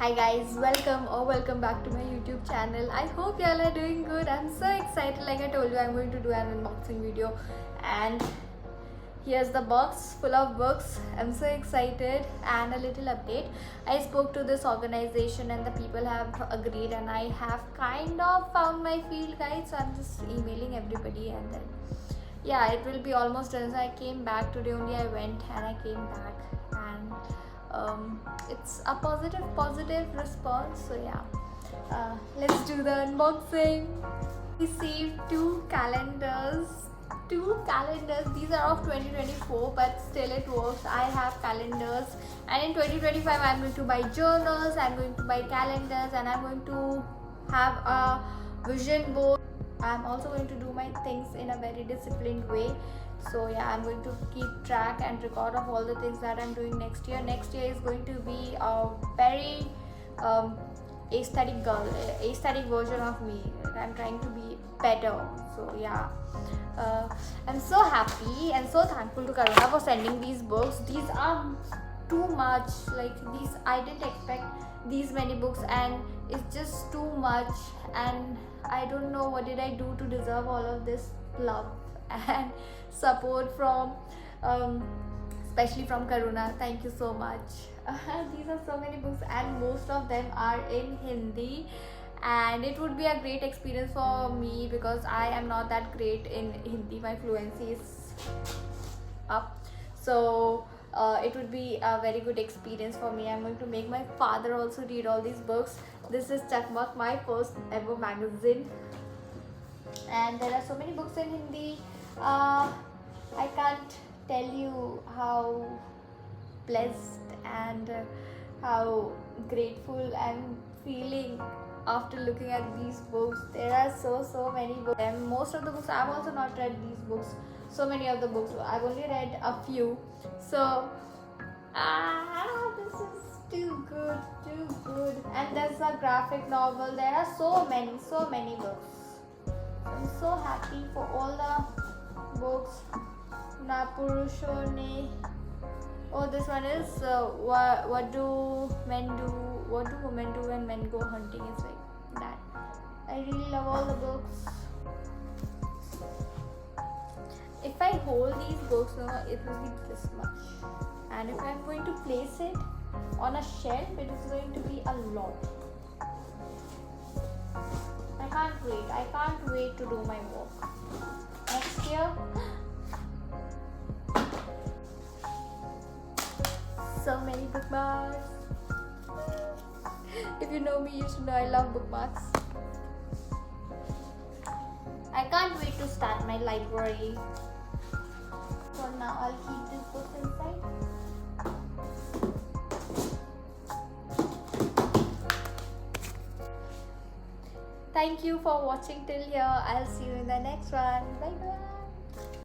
Hi guys, welcome back to my YouTube channel. I hope y'all are doing good. I'm so excited. Like I told you, I'm going to do an unboxing video, and here's the box full of books. I'm so excited. And a little update, I spoke to this organization and the people have agreed, and I have kind of found my field guide, so I'm just emailing everybody, and then yeah, it will be almost done. So I came back today only. I went and I came back, and it's a positive response. So yeah, let's do the unboxing. Received two calendars. These are of 2024, but still it works. I have calendars, and in 2025 I'm going to buy journals, I'm going to buy calendars, and I'm going to have a vision board. I'm also going to do my things in a very disciplined way. So yeah, I'm going to keep track and record of all the things that I'm doing next year. Next year is going to be a very aesthetic version of me. I'm trying to be better. So yeah, I'm so happy and so thankful to Karuna for sending these books. These are too much. Like these, I didn't expect these many books, and it's just too much. And I don't know what did I do to deserve all of this love and support from especially from Karuna. Thank you so much. These are so many books, and most of them are in Hindi, and it would be a great experience for me because I am not that great in Hindi. My fluency is up, so it would be a very good experience for me. I'm going to make my father also read all these books. This is Chakmak, my first ever magazine, and there are so many books in Hindi. I can't tell you how blessed and how grateful I'm feeling after looking at these books. There are so many books, and most of the books I've also not read these books. So many of the books I've only read a few. So this is too good. And there's a graphic novel. There are so many books. I'm so happy for all the books. Na Purusho Ne. Oh, this one is what do women do when men go hunting? It's like that. I really love all the books. If I hold these books, no, it will be this much. And if I'm going to place it on a shelf, it is going to be a lot. I can't wait to do my work. Next year, so many bookmarks. If you know me, you should know I love bookmarks. I can't wait to start my library. For now, I'll keep this book inside. Thank you for watching till here. I'll see you in the next one. Bye bye.